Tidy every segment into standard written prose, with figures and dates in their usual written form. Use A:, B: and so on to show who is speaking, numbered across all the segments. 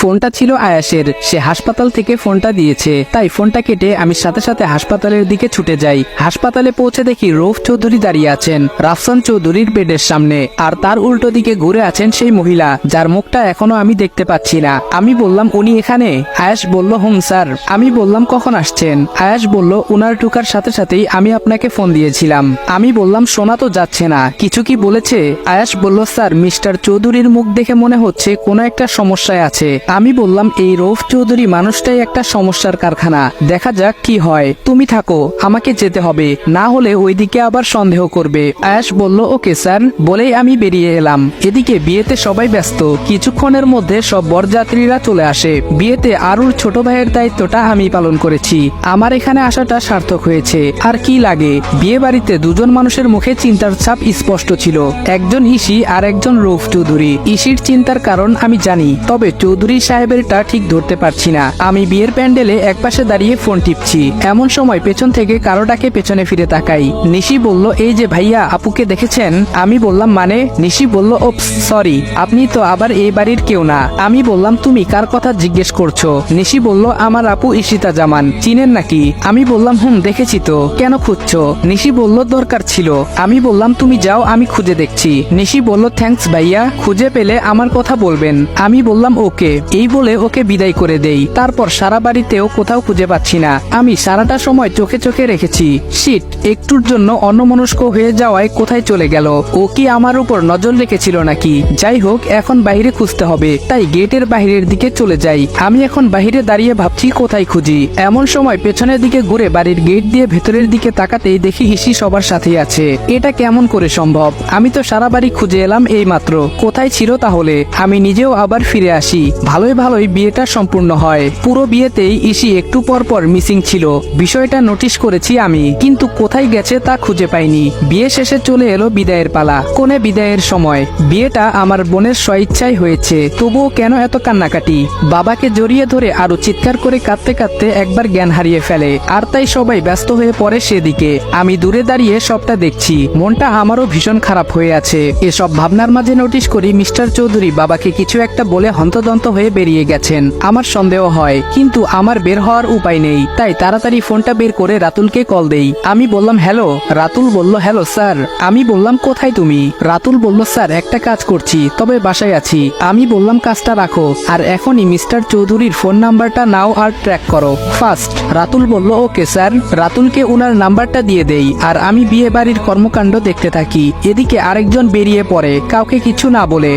A: ফোনটা ছিল আয়াসের। সে হাসপাতাল থেকে ফোনটা দিয়েছে, তাই ফোনটা কেটে আমি সাথে সাথে হাসপাতালের দিকে ছুটে যাই। হাসপাতালে পৌঁছে দেখি রৌফ চৌধুরী দাঁড়িয়ে আছেন রাফসান চৌধুরীর বেডের সামনে, আর তার উল্টো দিকে ঘুরে আছেন সেই মহিলা যার মুখটা এখনো আমি দেখতে পাচ্ছি না। আমি বললাম, উনি এখানে? আয়াস বলল, হুম স্যার। আমি বললাম, কখন আসছেন? আয়াস বলল, উনার ঢুকার সাথে সাথেই আমি আপনাকে ফোন দিয়েছিলাম। আমি বললাম, শোনা তো যাচ্ছে না, কিছু কি বলেছে? আয়াস বলল, স্যার মিস্টার চৌধুরীর মুখ দেখে মনে হচ্ছে কোনো একটা সমস্যায় আছে। আমি বললাম, এই রৌফ চৌধুরী মানুষটাই একটা সমস্যার কারখানা, দেখা যাক কি হয়। তুমি থাকো, আমাকে যেতে হবে, না হলে ওইদিকে আবার সন্দেহ করবে। আয়াস বলল, ওকে স্যার, বলেই আমি বেরিয়ে এলাম। এদিকে বিয়েতে সবাই ব্যস্ত। কিছুক্ষণের মধ্যে সব বরযাত্রীরা চলে আসে। বিয়েতে আরুর ছোট ভাইয়ের দায়িত্বটা আমি পালন করেছি। আমার এখানে আসাটা সার্থক হয়েছে। আর কি লাগে, বিয়ে বাড়িতে দুজন মানুষের মুখে চিন্তার ছাপ স্পষ্ট ছিল, একজন ইসি আর একজন রৌফ চৌধুরী। ইসির চিন্তার কারণ আমি জানি, তবে চৌধুরী সাহেবেরটা ঠিক ধরতে পারছি না। আমি বিয়ের প্যান্ডেলে একপাশে দাঁড়িয়ে ফোন টিপছি, এমন সময় পেছন থেকে কারোটাকে পেছনে ফিরে তাকাই। নিশি বলল, এই যে ভাইয়া, আপুকে দেখেছেন? আমি বললাম, মানে? নিশি বলল, ওপস সরি, আপনি তো আবার এই বাড়ির কেউ না। আমি বললাম, তুমি কার কথা জিজ্ঞেস করছো? নিশি বলল, আমার আপু ঈশিতা জামান, চিনেন নাকি? আমি বললাম, হুম দেখেছি তো, কেন খুঁজছো? নিশি বলল, দরকার ছিল। আমি বললাম, তুমি যাও, আমি খুঁজে দেখছি। নিশি বলল, থ্যাঙ্কস ভাইয়া, খুঁজে পেলে আমার কথা বলবেন। আমি বললাম, ওকে। এই বলে ওকে বিদায় করে দেই। তারপর সারা বাড়িতেও কোথাও খুঁজে পাচ্ছি না। আমি সারাটা সময় চোখে চোখে রেখেছি। শিট, একটুর জন্য অন্যমনস্ক হয়ে যাওয়ায় কোথায় চলে গেল? ও কি আমার উপর নজর রেখেছিল নাকি? যাই হোক, এখন বাইরে খুঁজতে হবে, তাই গেটের বাইরের দিকে চলে যাই। আমি এখন বাইরে দাঁড়িয়ে ভাবছি কোথায় খুঁজি। এমন সময় পেছনের দিকে ঘুরে বাড়ির গেট দিয়ে ভেতরের দিকে তাকাতেই দেখি ইসি সবার সাথেই আছে। এটা কেমন করে সম্ভব? আমি তো সারা বাড়ি খুঁজে এলাম এই মাত্র, কোথায় ছিল তাহলে? আমি নিজেও আবার ফিরে আসি। ভালোই ভালোই বিয়েটা সম্পূর্ণ হয়। পুরো বিয়েতেই ইসি একটু পর পর মিসিং ছিল। বিষয়টা নোটিশ করেছি আমি, কিন্তু কোথায় গেছে তা খুঁজে পাইনি। বিয়ে শেষে চলে এলো বিদায়ের পালা। কোনে বিদায়ের সময়। বিয়েটা আমার বোনের স্বইচ্ছায় হয়েছে, তবুও কেন এত কান্নাকাটি? বাবাকে জড়িয়ে ধরে আরো চিৎকার করে কাঁদতে কাঁদতে একবার জ্ঞান হারিয়ে ফেলে, আর তাই সবাই ব্যস্ত হয়ে পড়ে সেদিকে। আমি দূরে দাঁড়িয়ে সবটা দেখছি, মনটা আমারও ভীষণ খারাপ হয়ে আছে। এসব ভাবনার মাঝে নোটিশ করি মিস্টার চৌধুরী বাবাকে কিছু একটা বলে হন্তদন্ত হয়ে বেরিয়ে গেছেন। আমার সন্দেহ হয়, কিন্তু আমার বের হওয়ার উপায় নেই, তাই তাড়াতাড়ি ফোনটা বের করে রাতুলকে কল দেই। আমি বললাম, হ্যালো। রাতুল বলল, হ্যালো স্যার। আমি বললাম, কোথায় তুমি? রাতুল বলল, স্যার একটা কাজ করছি, তবে বাসায় আছি। আমি বললাম, কাজটা রাখো, আর এখনই মিস্টার চৌধুরীর ফোন নাম্বারটা নাও আর ট্র্যাক করো ফাস্ট। রাতুল বলল, ওকে স্যার। রাতুলকে উনার নাম্বারটা দিয়ে দেই, আর আমি বিয়ে বাড়ির কর্মকাণ্ড দেখতে থাকি। এদিকে আরেকজন বেরিয়ে পড়ে, কাউকে কিছু না বলে।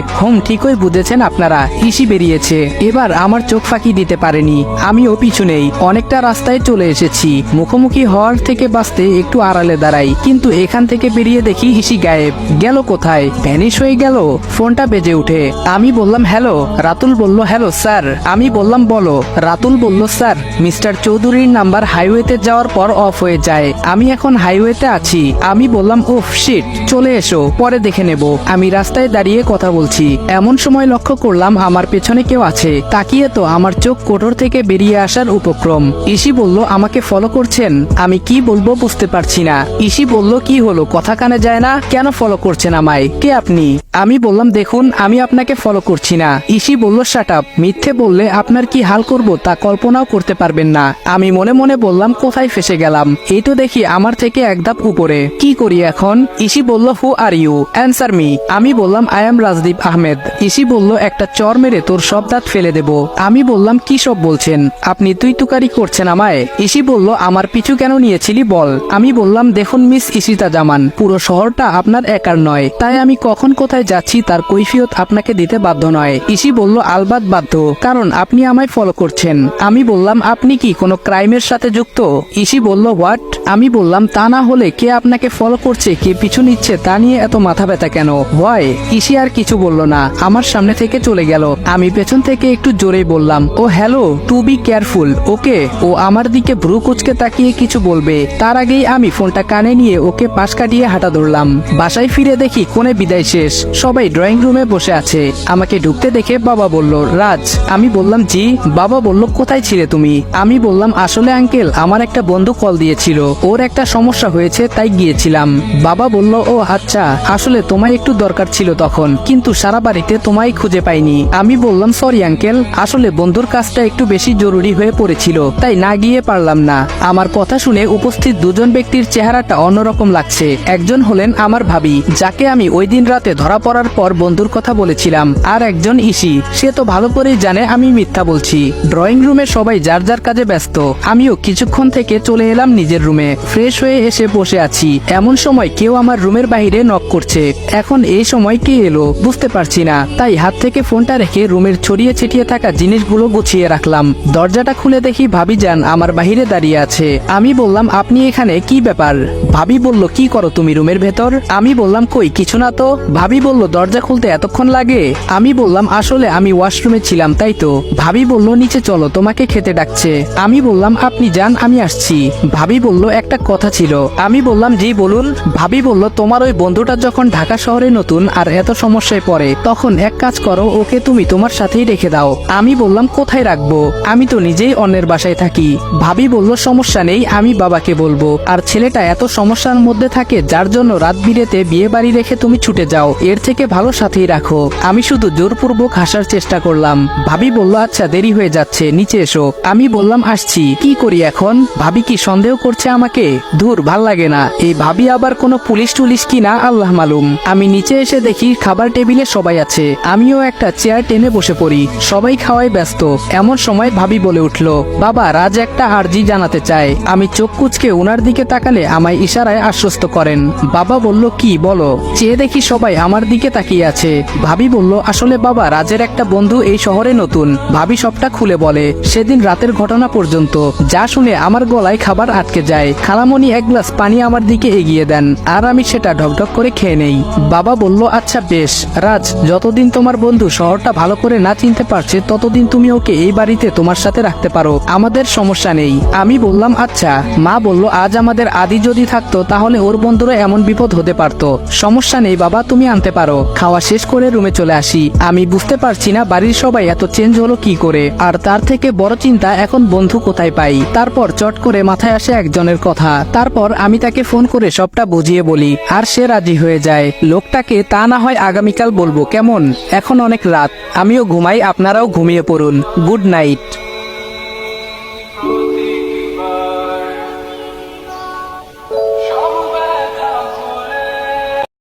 A: ঠিকই বুঝেছেন আপনারা, ইসি বেরিয়েছে। এবার আমার চোখ ফাঁকি দিতে পারেনি। আমিও পিছু নেই, অনেকটা রাস্তায় চলে এসেছি। মুখোমুখি হওয়ার থেকে বাঁচতে একটু আড়ালে দাঁড়াই, কিন্তু এখান থেকে বেরিয়ে দেখি ইসি গায়েব। গেল কোথায়? ভ্যানিশ হয়ে গেল। ফোনটা বেজে উঠে। আমি বললাম, হ্যালো। রাতুল বলল, হ্যালো স্যার। আমি বললাম, বলো। রাতুল বলল, স্যার মিস্টার চৌধুরীর নাম্বার হাইওয়েতে যাওয়ার পর অফ হয়ে যায়, আমি এখন হাইওয়েতে আছি। আমি বললাম, উফ শিট, চলে এসো, পরে দেখে নেব। আমি রাস্তায় দাঁড়িয়ে কথা বলছি, এমন সময় লক্ষ্য করলাম আমার পেছনে কেউ আছে। তাকিয়ে তো আমার চোখ কোটর থেকে বেরিয়ে আসার উপক্রম। ইসি বলল, আমাকে ফলো করছেন? আমি কি বলবো বুঝতে পারছি না। ইসি বলল, কি হলো, কথা কানে যায় না? কেন ফলো করছেন আমায়? কে আপনি? আমি বললাম, দেখুন আমি আপনাকে ফলো করছি না। ইসি বলল, শাট আপ, মিথ্যে বললে আপনার কি হাল করব তা কল্পনাও করতে পারবেন না। আমি মনে মনে বললাম, কোথায় ফেসে গেলাম? এই তো দেখি আমার থেকে এক ধাপ উপরে। কি করি এখন? ইসি বলল, হু আর ইউ, অ্যান্সার মি। আমি বললাম, I am Rajdeep Ahmed. EC বলল, একটা চর মেরে তোর সব দাঁত ফেলে দেব। আমি বললাম, কি সব বলছেন আপনি? তুই তুকারি করছেন আমায়? ইসি বলল, আমার পিছু কেন নিয়েছিলি বল। আমি বললাম, দেখুন মিস ঈশিতা জামান, পুরো শহরটা আপনার একার নয়, তাই আমি কখন কোথায় যাচ্ছি তার কৈফিয়ত আপনাকে দিতে বাধ্য নয়। ইসি বলল, আলবাত বাধ্য, কারণ আপনি আমায় ফলো করছেন। আমি বললাম, আপনি কি কোনো ক্রাইমের সাথে যুক্ত? ইসি বলল, হোয়াট? আমি বললাম, তা না হলে কে আপনাকে ফলো করছে, কে পিছু নিচ্ছে তা নিয়ে এত মাথা ব্যথা কেন? হয়। ইসি আর কিছু বলল না, আমার সামনে থেকে চলে গেল। আমি পেছন থেকে একটু জোরেই বললাম, ও হ্যালো, টু বি কেয়ারফুল, ওকে। ও আমার দিকে ভ্রু কুচকে তাকিয়ে কিছু বলবে, তার আগেই আমি ফোনটা কানে নিয়ে ওকে পাশ কাটিয়ে হাঁটা ধরলাম। বাসায় ফিরে দেখি কোণে বিদায় শেষ, সবাই ড্রয়িং রুমে বসে আছে। আমাকে ঢুকতে দেখে বাবা বলল, রাজ। আমি বললাম, জি। বাবা বলল, কোথায় ছিলে তুমি? আমি বললাম, আসলে আঙ্কেল, আমার একটা বন্ধু কল দিয়েছিল, ওর একটা সমস্যা হয়েছে তাই গিয়েছিলাম। বাবা বলল, ও আচ্ছা, আসলে তোমায় একটু দরকার ছিল তখন, কিন্তু সারা বাড়িতে তোমায় খুঁজে পাইনি। আমি বললাম, সরি আঙ্কেল, আসলে বন্ধুর কাজটা একটু বেশি জরুরি হয়ে পড়েছিল, তাই না গিয়ে পারলাম না। আমার কথা শুনে উপস্থিত দুজন ব্যক্তির চেহারাটা অন্যরকম লাগছে। একজন হলেন আমার ভাবি, যাকে আমি ওই দিন রাতে ধরা পড়ার পর বন্ধুর কথা বলেছিলাম, আর একজন ইসি, সে তো ভালো করেই জানে আমি মিথ্যা বলছি। ড্রয়িং রুমে সবাই যার যার কাজে ব্যস্ত, আমিও কিছুক্ষণ থেকে চলে এলাম নিজের রুমে। ফ্রেশ হয়ে এসে বসে আছি, এমন সময় কেউ আমার রুমের বাইরে নক করছে। এখন এই সময় কে এলো বুঝতে পারছি না, তাই হাত থেকে ফোনটা রেখে রুমের ছড়িয়ে ছিটিয়ে থাকা জিনিসগুলো গুছিয়ে রাখলাম। দরজাটা খুলে দেখি ভাবিজান আমার বাহিরে দাঁড়িয়ে আছে। আমি বললাম, আপনি এখানে কি ব্যাপার? ভাবি বলল, কি করো তুমি রুমের ভেতর? আমি বললাম, কই কিছু না তো। ভাবি বলল, দরজা খুলতে এতক্ষণ লাগে? আমি বললাম, আসলে আমি ওয়াশরুমে ছিলাম তাই তো। ভাবি বলল, নিচে চলো, তোমাকে খেতে ডাকছে। আমি বললাম, আপনি যান, আমি আসছি। ভাবি বলল, একটা কথা ছিল। আমি বললাম, জি বলুন। ভাবি বলল, তোমার ওই বন্ধুটা যখন ঢাকা শহরে নতুন আর এত সমস্যায় পড়ে, তখন এক কাজ করো, ওকে তুমি তোমার সাথেই রেখে দাও। আমি বললাম, কোথায় রাখবো? আমি তো নিজেই অন্যের বাসায় থাকি। ভাবি বলল, সমস্যা নেই, আমি বাবাকে বলবো। আর ছেলেটা এত সমস্যার মধ্যে থাকে, যার জন্য রাত বিরেতে বিয়ে বাড়ি রেখে তুমি ছুটে যাও, এর থেকে ভালো সাথেই রাখো। আমি শুধু জোরপূর্বক হাসার চেষ্টা করলাম। ভাবি বলল, আচ্ছা দেরি হয়ে যাচ্ছে, নিচে এসো। আমি বললাম, আসছি। কি করি এখন? ভাবি কি সন্দেহ করছে আমাকে? ধুর, ভাল লাগে না। এই ভাবি আবার কোনো পুলিশ টুলিশ কিনা, আল্লাহ মালুম। আমি নিচে এসে দেখি খাবার টেবিলে সবাই আছে। আমিও একটা চেয়ার টেনে বসে পড়ি। সবাই খাওয়ায় ব্যস্ত। এমন সময় ভাবি বলে উঠল, বাবা, রাজ একটা আর্জি জানাতে চায়। আমি চোখ কুচকে ওনার দিকে তাকালে আমায় ইশারায় আশ্বস্ত করেন। বাবা বলল, কি বলো? চেয়ে দেখি সবাই আমার দিকে তাকিয়ে আছে। ভাবি বলল, আসলে বাবা, রাজের একটা বন্ধু এই শহরে নতুন। ভাবি সবটা খুলে বলে, সেদিন রাতের ঘটনা পর্যন্ত। যা শুনে আমার গলায় খাবার আটকে যায়। খালামণি এক গ্লাস পানি আমার দিকে এগিয়ে দেন, আর আমি সেটা ঢকঢক করে খেয়ে নেই। বাবা বলল, আচ্ছা বেশ, রাজ, যতদিন তোমার বন্ধু শহরটা ভালো করে না চিনতে পারছে, ততদিন তুমি ওকে এই বাড়িতে তোমার সাথে রাখতে পারো, আমাদের সমস্যা নেই। আমি বললাম, আচ্ছা। মা বলল, আজ আমাদের আদি যদি থাকতো তাহলে ওর বন্ধুরা এমন বিপদ হতে পারতো। সমস্যা নেই বাবা, তুমি আনতে পারো। খাওয়া শেষ করে রুমে চলে আসি। আমি বুঝতে পারছি না বাড়ির সবাই এত চেঞ্জ হলো কি করে, আর তার থেকে বড় চিন্তা, এখন বন্ধু কোথায় পাই। তারপর চট করে মাথায় আসে একজনের কথা। তারপর আমি তাকে ফোন করে সবটা বুঝিয়ে বলি, আর সে রাজি হয়ে যায়। লোকটাকে তা না হয় আগামীকাল বলবো, কেমন? এখন অনেক রাত, আমিও ঘুমাই, আপনারাও ঘুমিয়ে পড়ুন। Good night.